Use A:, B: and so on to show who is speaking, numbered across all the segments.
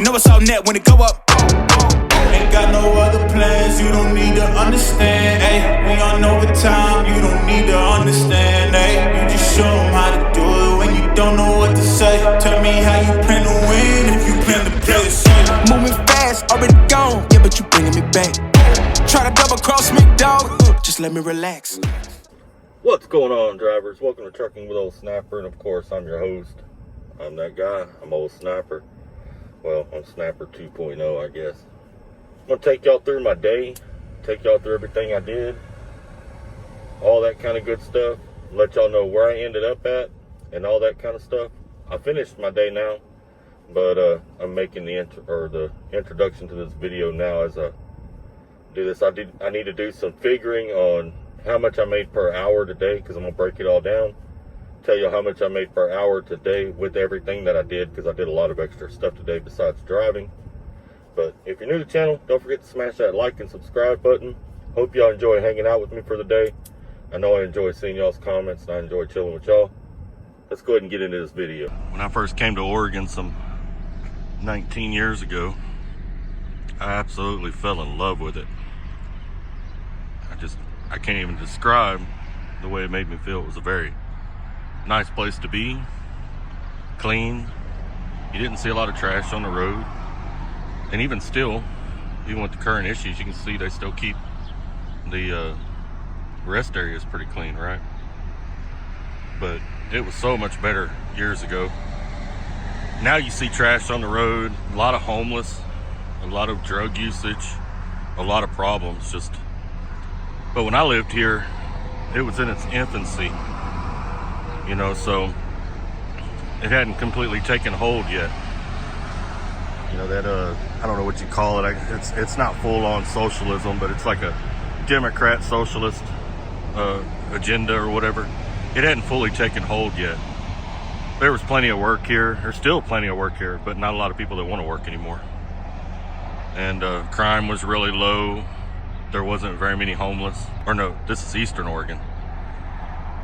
A: You know it's all net when it go up.
B: Ain't got no other plans, you don't need to understand, ayy. We on overtime, you don't need to understand, ayy. You just show them how to do it when you don't know what to say. Tell me how you plan to win if you plan to play the same.
A: Moving fast, already gone, yeah, but you bringing me back. Try to double cross me, dog, just let me relax.
C: What's going on, drivers? Welcome to Trucking with Old Snapper, and of course, I'm your host. I'm that guy. I'm Old Snapper. Well, I'm Snapper 2.0, I guess. I'm going to take y'all through my day, take y'all through everything I did, all that kind of good stuff, let y'all know where I ended up at, and all that kind of stuff. I finished my day now, but I'm making the introduction to this video now as I do this. I need to do some figuring on how much I made per hour today, because I'm going to break it all down, tell you how much I made per hour today with everything that I did, because I did a lot of extra stuff today besides driving. But if you're new to the channel, don't forget to smash that like and subscribe button. Hope y'all enjoy hanging out with me for the day. I know I enjoy seeing y'all's comments, and I enjoy chilling with y'all. Let's go ahead and get into this video. When I first came to Oregon some 19 years ago, I absolutely fell in love with it. I can't even describe the way it made me feel. It was a very nice place to be, clean. You didn't see a lot of trash on the road. And even still, even with the current issues, you can see they still keep the rest areas pretty clean, right? But it was so much better years ago. Now you see trash on the road, a lot of homeless, a lot of drug usage, a lot of problems. But when I lived here, it was in its infancy, you know, so it hadn't completely taken hold yet. You know, that I don't know what you call it. It's not full-on socialism, but it's like a Democrat socialist agenda or whatever. It hadn't fully taken hold yet. There was plenty of work here. There's still plenty of work here, but not a lot of people that want to work anymore. And crime was really low. There wasn't very many homeless. Or no, this is Eastern Oregon.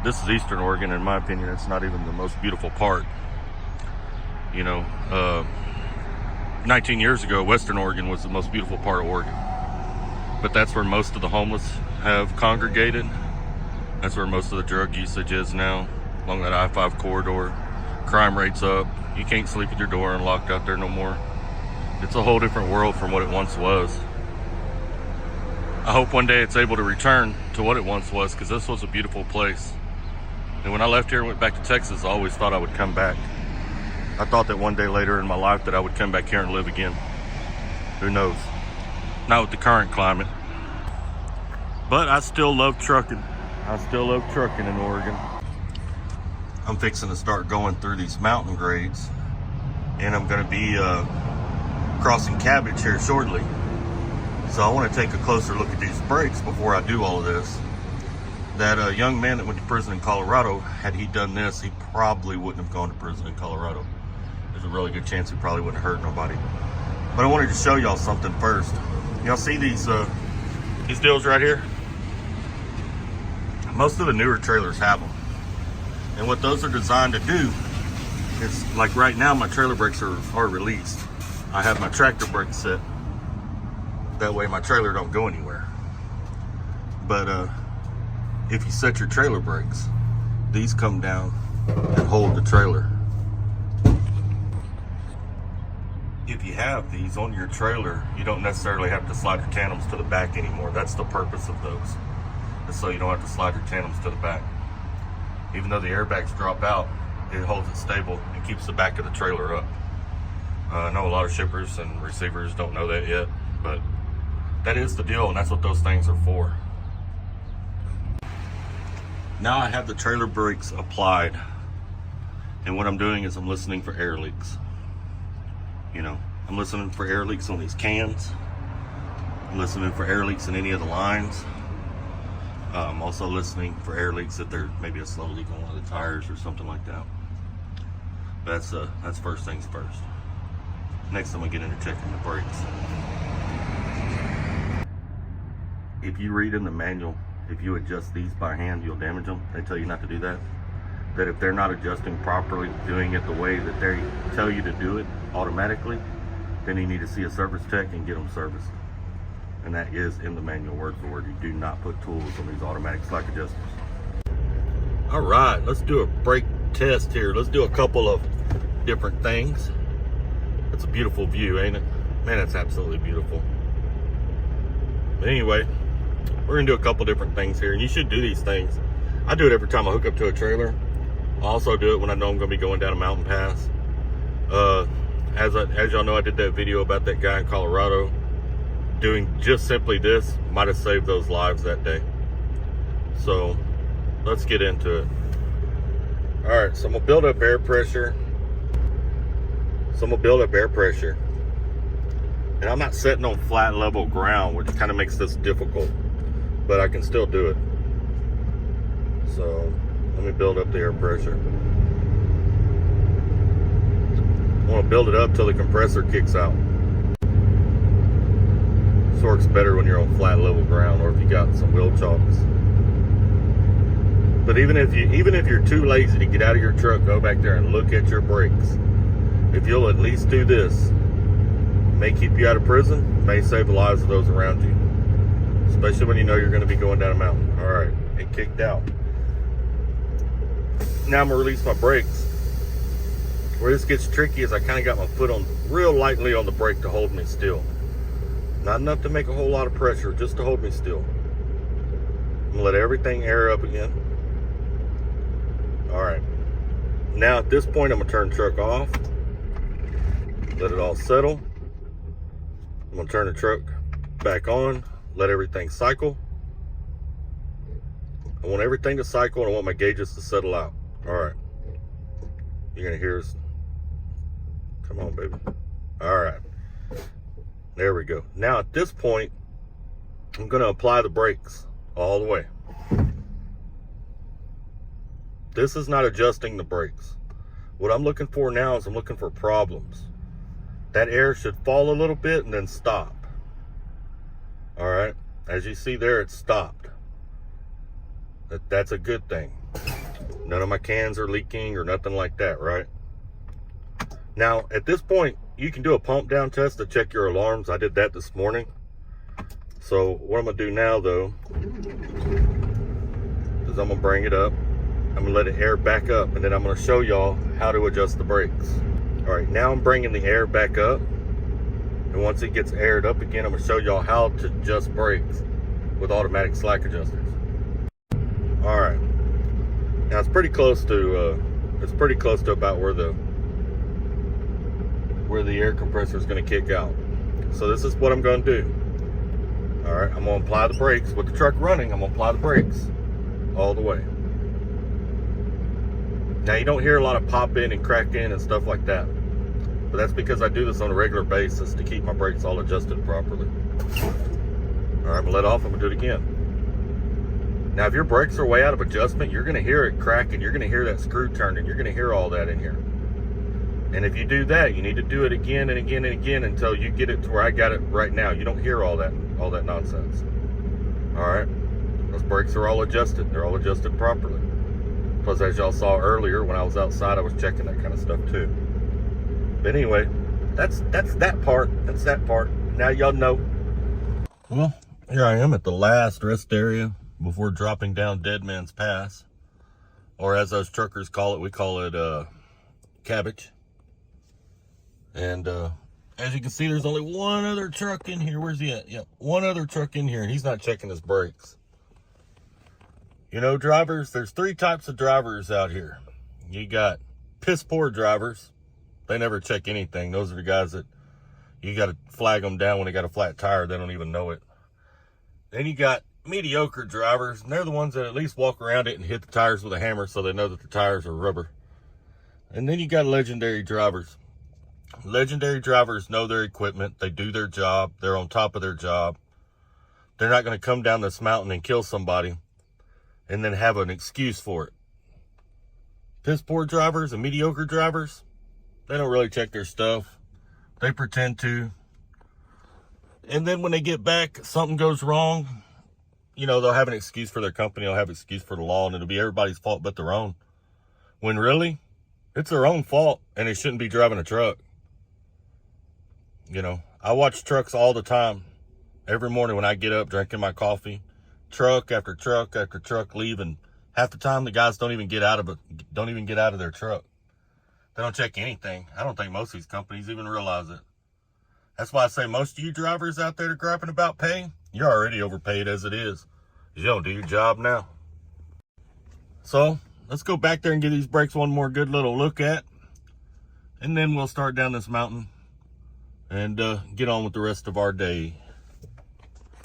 C: This is Eastern Oregon. In my opinion, it's not even the most beautiful part. You know, 19 years ago, Western Oregon was the most beautiful part of Oregon. But that's where most of the homeless have congregated. That's where most of the drug usage is now, along that I-5 corridor. Crime rate's up. You can't sleep with your door unlocked out there no more. It's a whole different world from what it once was. I hope one day it's able to return to what it once was, because this was a beautiful place. And when I left here and went back to Texas, I always thought I would come back. I thought that one day later in my life that I would come back here and live again. Who knows? Not with the current climate. But I still love trucking. I still love trucking in Oregon. I'm fixing to start going through these mountain grades, and I'm going to be crossing Cabbage here shortly. So I want to take a closer look at these brakes before I do all of this. That young man that went to prison in Colorado, had he done this, he probably wouldn't have gone to prison in Colorado. There's a really good chance he probably wouldn't hurt nobody. But I wanted to show y'all something first. Y'all see these deals right here? Most of the newer trailers have them. And what those are designed to do is, like right now, my trailer brakes are released. I have my tractor brake set. That way my trailer don't go anywhere. But if you set your trailer brakes, these come down and hold the trailer. If you have these on your trailer, you don't necessarily have to slide your tandems to the back anymore. That's the purpose of those. And so you don't have to slide your tandems to the back. Even though the airbags drop out, it holds it stable and keeps the back of the trailer up. I know a lot of shippers and receivers don't know that yet, but that is the deal, and that's what those things are for. Now I have the trailer brakes applied, and what I'm doing is I'm listening for air leaks. You know, I'm listening for air leaks on these cans. I'm listening for air leaks in any of the lines. I'm also listening for air leaks if there maybe a slow leak on one of the tires or something like that. That's first things first. Next, I'm gonna get into checking the brakes. If you read in the manual, if you adjust these by hand, you'll damage them. They tell you not to do that. That if they're not adjusting properly, doing it the way that they tell you to do it automatically, then you need to see a service tech and get them serviced. And that is in the manual, word for word. You do not put tools on these automatic slack adjusters. All right, let's do a brake test here. Let's do a couple of different things. It's a beautiful view, ain't it? Man, it's absolutely beautiful. But anyway, we're gonna do a couple different things here, and you should do these things. I do it every time I hook up to a trailer. I also do it when I know I'm gonna be going down a mountain pass. As y'all know, I did that video about that guy in Colorado doing just simply this. Might have saved those lives that day. So let's get into it. All right, so I'm gonna build up air pressure. And I'm not sitting on flat level ground, which kind of makes this difficult, but I can still do it. So let me build up the air pressure. I want to build it up till the compressor kicks out. This works better when you're on flat level ground, or if you got some wheel chocks. But even if you're too lazy to get out of your truck, go back there and look at your brakes. If you'll at least do this, may keep you out of prison, may save the lives of those around you, especially when you know you're going to be going down a mountain. All right, it kicked out. Now I'm gonna release my brakes. Where this gets tricky is I kind of got my foot on real lightly on the brake to hold me still. Not enough to make a whole lot of pressure, just to hold me still. I'm gonna let everything air up again. All right. Now at this point, I'm gonna turn the truck off. Let it all settle. I'm gonna turn the truck back on, let everything cycle. I want everything to cycle, and I want my gauges to settle out. All right. You're gonna hear us. Come on, baby. All right. There we go. Now at this point, I'm gonna apply the brakes all the way. This is not adjusting the brakes. What I'm looking for now is I'm looking for problems. That air should fall a little bit and then stop. All right. As you see there, it stopped. That's a good thing. None of my cans are leaking or nothing like that, right? Now, at this point, you can do a pump down test to check your alarms. I did that this morning. So what I'm gonna do now though, is I'm gonna bring it up. I'm gonna let it air back up, and then I'm gonna show y'all how to adjust the brakes. All right, now I'm bringing the air back up. And once it gets aired up again, I'm gonna show y'all how to adjust brakes with automatic slack adjusters. All right, now it's pretty close to about where the air compressor is going to kick out. So this is what I'm going to do. All right, I'm going to apply the brakes with the truck running. I'm going to apply the brakes all the way. Now you don't hear a lot of pop in and crack in and stuff like that, but that's because I do this on a regular basis to keep my brakes all adjusted properly. All right, I'm gonna let off. I'm gonna do it again. Now, if your brakes are way out of adjustment, you're gonna hear it cracking. You're gonna hear that screw turning. You're gonna hear all that in here. And if you do that, you need to do it again and again and again until you get it to where I got it right now. You don't hear all that nonsense. All right, those brakes are all adjusted. They're all adjusted properly. Plus, as y'all saw earlier, when I was outside, I was checking that kind of stuff too. But anyway, that's that part. That's that part. Now y'all know. Well, here I am at the last rest area before dropping down Dead Man's Pass, or as those truckers call it, we call it Cabbage. And as you can see, there's only one other truck in here. Where's he at? Yep, one other truck in here, and he's not checking his brakes. You know, drivers, there's three types of drivers out here. You got piss poor drivers. They never check anything. Those are the guys that you got to flag them down when they got a flat tire. They don't even know it. Then you got mediocre drivers, and they're the ones that at least walk around it and hit the tires with a hammer so they know that the tires are rubber. And then you got legendary drivers. Legendary drivers know their equipment. They do their job. They're on top of their job. They're not going to come down this mountain and kill somebody and then have an excuse for it. Piss poor drivers and mediocre drivers, they don't really check their stuff. They pretend to. And then when they get back, something goes wrong. You know, they'll have an excuse for their company. They'll have an excuse for the law, and it'll be everybody's fault but their own. When really, it's their own fault, and they shouldn't be driving a truck. You know, I watch trucks all the time. Every morning when I get up drinking my coffee, truck after truck after truck leaving. Half the time the guys don't even get out of their truck. They don't check anything. I don't think most of these companies even realize it. That's why I say most of you drivers out there griping about pay, you're already overpaid as it is. You don't do your job now. So let's go back there and give these brakes one more good little look at. And then we'll start down this mountain and get on with the rest of our day.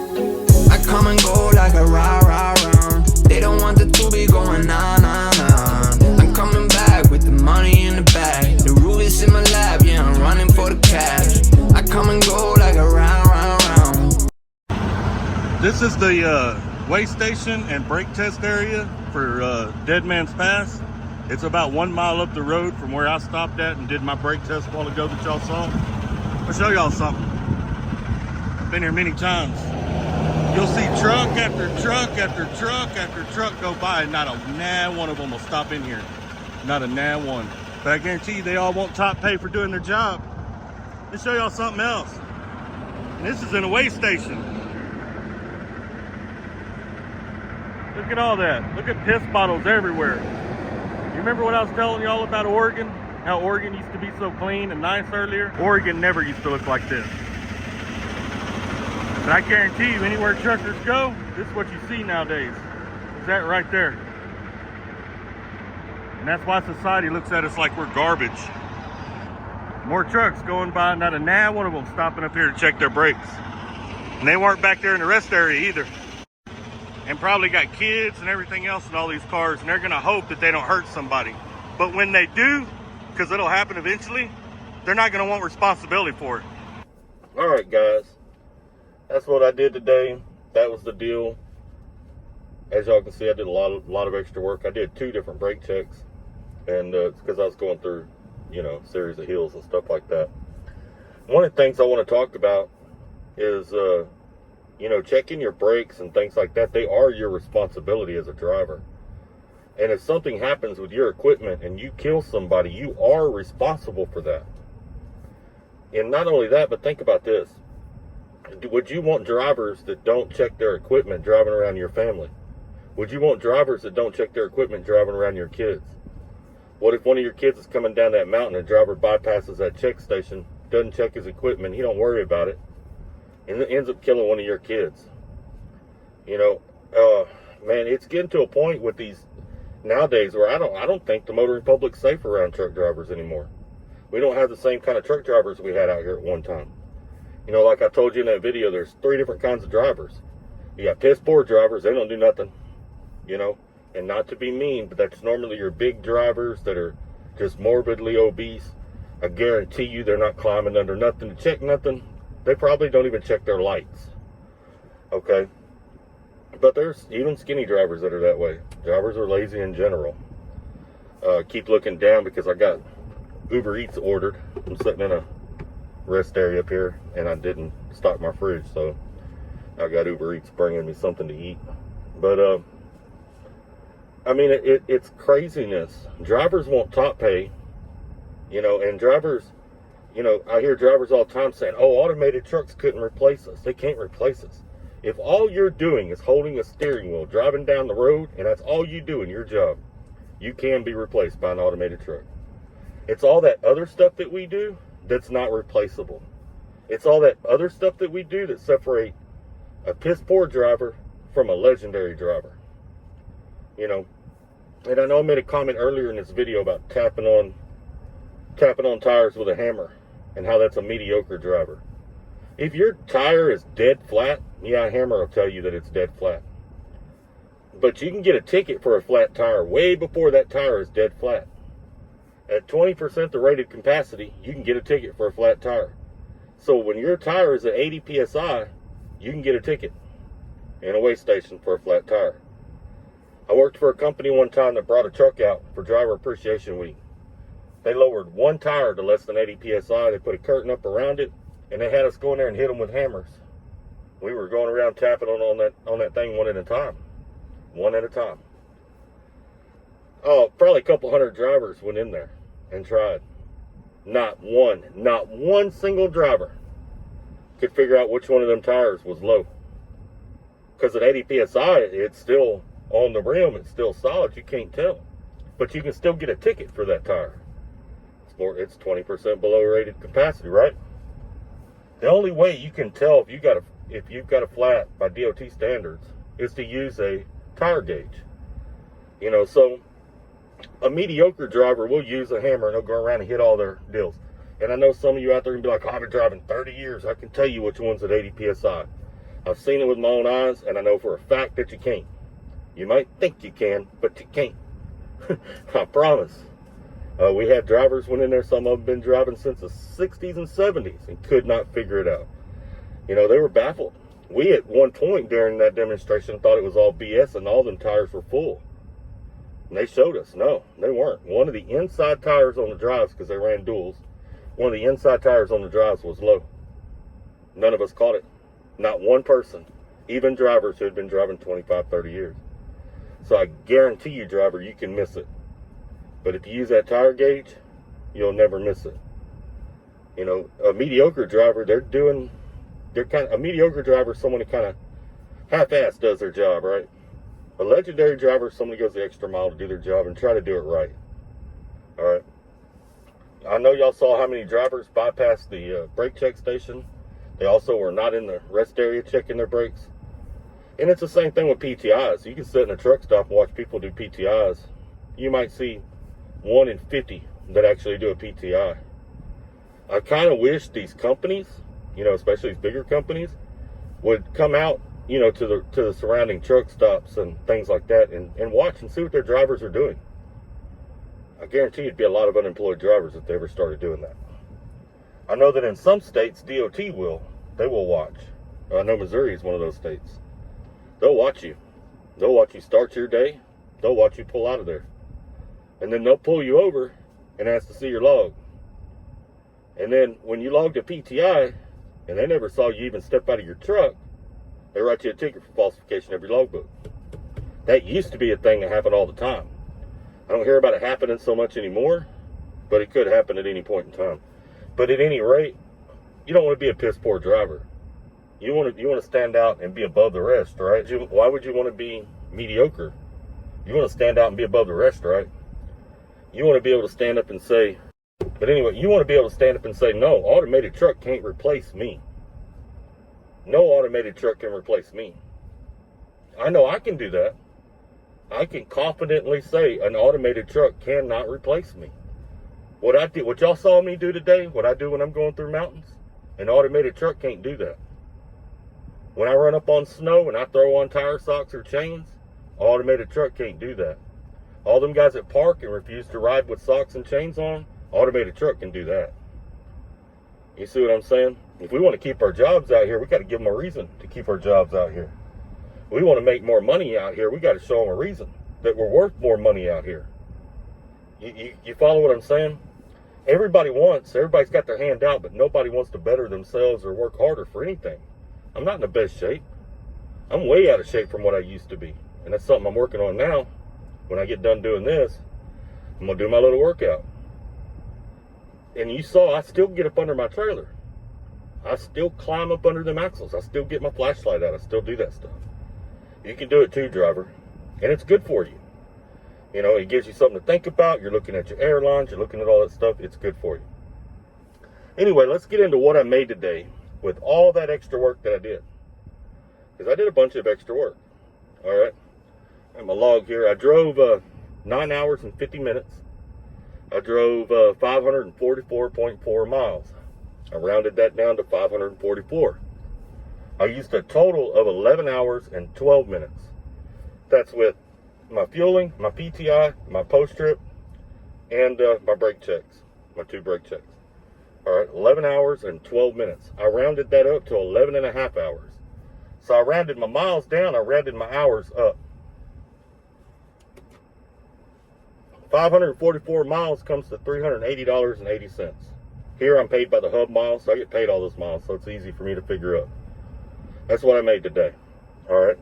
A: I come and go like a rah-rah-rah. They don't want the two be going nah-nah-nah. I'm coming back with the money in the bag. The roof is in my lap, yeah, I'm running for the cash. I come and go like a rah-rah-rah.
C: This is the weigh station and brake test area for Dead Man's Pass. It's about 1 mile up the road from where I stopped at and did my brake test a while ago that y'all saw. I'll show y'all something. I've been here many times. You'll see truck after truck after truck after truck go by, and not a one of them will stop in here. Not a one. But I guarantee you they all want top pay for doing their job. Let's show y'all something else. And this is in a weigh station. Look at all that. Look at piss bottles everywhere. You remember what I was telling y'all about Oregon? How Oregon used to be so clean and nice earlier? Oregon never used to look like this. But I guarantee you, anywhere truckers go, this is what you see nowadays. Is that right there? And that's why society looks at us like we're garbage. More trucks going by, not a one of them stopping up here to check their brakes. And they weren't back there in the rest area either. And probably got kids and everything else in all these cars, and they're gonna hope that they don't hurt somebody. But when they do, because it'll happen eventually, they're not gonna want responsibility for it. All right, guys. That's what I did today. That was the deal. As y'all can see, I did a lot of extra work. I did 2 different brake checks, and it's because I was going through, you know, series of hills and stuff like that. One of the things I want to talk about is, you know, checking your brakes and things like that. They are your responsibility as a driver. And if something happens with your equipment and you kill somebody, you are responsible for that. And not only that, but think about this. Would you want drivers that don't check their equipment driving around your family? Would you want drivers that don't check their equipment driving around your kids? What if one of your kids is coming down that mountain and a driver bypasses that check station, doesn't check his equipment, he don't worry about it, and it ends up killing one of your kids? You know, man, it's getting to a point with these nowadays where I don't think the motoring public's safe around truck drivers anymore. We don't have the same kind of truck drivers we had out here at one time. You know, like I told you in that video, there's 3 different kinds of drivers. You got piss poor drivers, they don't do nothing, you know, and not to be mean, but that's normally your big drivers that are just morbidly obese. I guarantee you they're not climbing under nothing to check nothing. They probably don't even check their lights. Okay? But there's even skinny drivers that are that way. Drivers are lazy in general. Keep looking down because I got Uber Eats ordered. I'm sitting in a rest area up here, and I didn't stock my fridge, so I got Uber Eats bringing me something to eat. But I mean, it's craziness. Drivers want top pay, you know, and drivers, you know, I hear drivers all the time saying, oh, automated trucks couldn't replace us. They can't replace us. If all you're doing is holding a steering wheel driving down the road, and that's all you do in your job, you can be replaced by an automated truck. It's all that other stuff that we do that's not replaceable. It's all that other stuff that we do that separate a piss poor driver from a legendary driver. You know, and I know I made a comment earlier in this video about tapping on tires with a hammer and how that's a mediocre driver. If your tire is dead flat, yeah, a hammer will tell you that it's dead flat. But you can get a ticket for a flat tire way before that tire is dead flat. At 20% the rated capacity, you can get a ticket for a flat tire. So when your tire is at 80 PSI, you can get a ticket in a weigh station for a flat tire. I worked for a company one time that brought a truck out for Driver Appreciation Week. They lowered one tire to less than 80 PSI. They put a curtain up around it, and they had us go in there and hit them with hammers. We were going around tapping on that thing one at a time. One at a time. Oh, probably a couple hundred drivers went in there and tried. Not one single driver could figure out which one of them tires was low. Because at 80 PSI, it's still on the rim, it's still solid, you can't tell. But you can still get a ticket for that tire. It's 20% below rated capacity, right? The only way you can tell if you've got a flat by DOT standards is to use a tire gauge. You know, so a mediocre driver will use a hammer and they'll go around and hit all their deals. And I know some of you out there can be like, oh, I've been driving 30 years. I can tell you which one's at 80 PSI. I've seen it with my own eyes, and I know for a fact that you can't. You might think you can, but you can't. I promise. We had drivers went in there, some of them been driving since the 60s and 70s and could not figure it out. You know, they were baffled. We at one point during that demonstration thought it was all BS and all them tires were full. And they showed us, no, they weren't. One of the inside tires on the drives, because they ran duals, one of the inside tires on the drives was low. None of us caught it. Not one person, even drivers who had been driving 25, 30 years. So I guarantee you, driver, you can miss it. But if you use that tire gauge, you'll never miss it. You know, a mediocre driver, a mediocre driver is someone who kind of half-ass does their job, right? A legendary driver is someone who goes the extra mile to do their job and try to do it right. All right. I know y'all saw how many drivers bypassed the brake check station. They also were not in the rest area checking their brakes. And it's the same thing with PTIs. You can sit in a truck stop and watch people do PTIs. You might see 1 in 50 that actually do a PTI. I kind of wish these companies, you know, especially these bigger companies, would come out, you know, to the surrounding truck stops and things like that and watch and see what their drivers are doing. I guarantee it'd be a lot of unemployed drivers if they ever started doing that. I know that in some states, DOT will. They will watch. I know Missouri is one of those states. They'll watch you. They'll watch you start your day. They'll watch you pull out of there. And then they'll pull you over and ask to see your log. And then when you logged a PTI and they never saw you even step out of your truck, they write you a ticket for falsification of your logbook. That used to be a thing that happened all the time. I don't hear about it happening so much anymore, but it could happen at any point in time. But at any rate, you don't want to be a piss poor driver. You want to stand out and be above the rest, right? Why would you want to be mediocre? You want to stand out and be above the rest, right? You want to be able to stand up and say, but anyway, you want to be able to stand up and say, no, automated truck can't replace me. No automated truck can replace me. I know I can do that. I can confidently say an automated truck cannot replace me. What I did, what y'all saw me do today, what I do when I'm going through mountains, an automated truck can't do that. When I run up on snow and I throw on tire socks or chains, an automated truck can't do that. All them guys that park and refuse to ride with socks and chains on, automated truck can do that. You see what I'm saying? If we want to keep our jobs out here, we got to give them a reason to keep our jobs out here. We want to make more money out here, we got to show them a reason that we're worth more money out here. You follow what I'm saying? Everybody's got their hand out, but nobody wants to better themselves or work harder for anything. I'm not in the best shape. I'm way out of shape from what I used to be. And that's something I'm working on now. When I get done doing this, I'm going to do my little workout. And you saw, I still get up under my trailer. I still climb up under them axles. I still get my flashlight out. I still do that stuff. You can do it too, driver. And it's good for you. You know, it gives you something to think about. You're looking at your airlines. You're looking at all that stuff. It's good for you. Anyway, let's get into what I made today with all that extra work that I did. Because I did a bunch of extra work. All right. I have my log here. I drove 9 hours and 50 minutes. I drove 544.4 miles. I rounded that down to 544. I used a total of 11 hours and 12 minutes. That's with my fueling, my PTI, my post-trip, and my brake checks, my 2 brake checks. All right, 11 hours and 12 minutes. I rounded that up to 11 and a half hours. So I rounded my miles down, I rounded my hours up. 544 miles comes to $380.80. Here I'm paid by the hub miles, so I get paid all those miles, so it's easy for me to figure out. That's what I made today. All right.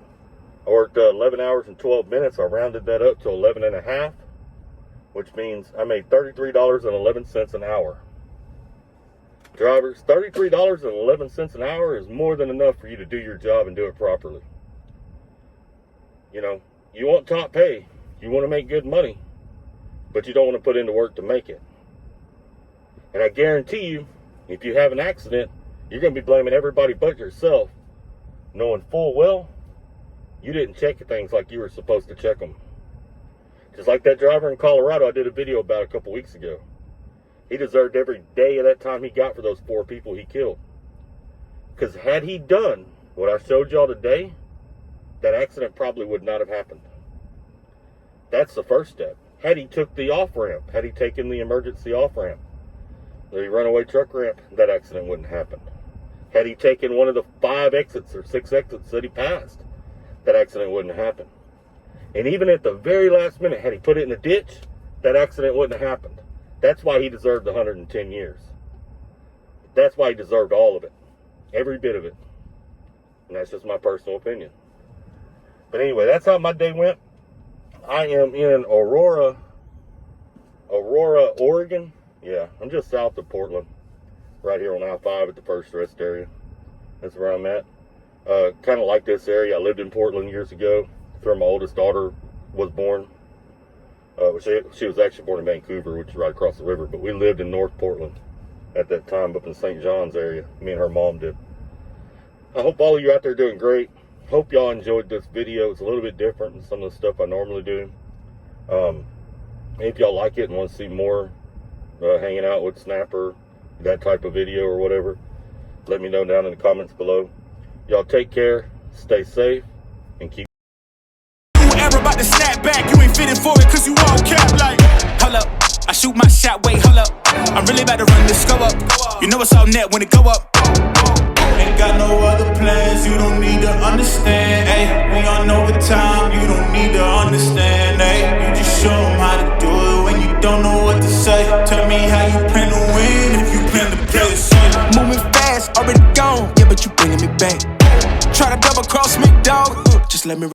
C: I worked 11 hours and 12 minutes. I rounded that up to 11 and a half, which means I made $33.11 an hour. drivers, $33.11 an hour is more than enough for you to do your job and do it properly. You know, you want top pay, you want to make good money, but you don't want to put in the work to make it. And I guarantee you, if you have an accident, you're going to be blaming everybody but yourself, knowing full well you didn't check things like you were supposed to check them. Just like that driver in Colorado I did a video about a couple weeks ago. He deserved every day of that time he got for those 4 people he killed. Because had he done what I showed y'all today, that accident probably would not have happened. That's the first step. Had he took the off-ramp, had he taken the emergency off-ramp, the runaway truck ramp, that accident wouldn't happen. Had he taken one of the 5 exits or 6 exits that he passed, that accident wouldn't happen. And even at the very last minute, had he put it in a ditch, that accident wouldn't have happened. That's why he deserved 110 years. That's why he deserved all of it. Every bit of it. And that's just my personal opinion. But anyway, that's how my day went. I am in Aurora, Oregon. Yeah, I'm just south of Portland. Right here on I-5 at the First Rest area. That's where I'm at. Kind of like this area. I lived in Portland years ago. That's where my oldest daughter was born. She was actually born in Vancouver, which is right across the river. But we lived in North Portland at that time, up in St. John's area. Me and her mom did. I hope all of you out there are doing great. Hope y'all enjoyed this video. It's a little bit different than some of the stuff I normally do. If y'all like it and want to see more hanging out with Snapper, that type of video or whatever, let me know down in the comments below. Y'all take care, stay safe, and keep.
B: About to snap back, you ain't fitting for it cause you all cap like. Hold up, I shoot my shot, wait, hold up. I'm really about to run this go up. You know it's all net when it go up. Ain't got no other plans, you don't need to understand, ayy. We on overtime, you don't need to understand, ayy. You just show them how to do it when you don't know what to say. Tell me how you plan to win if you plan to play it safe. Moving fast, already gone, yeah, but you bringing me back. Try to double cross me, dog, just let me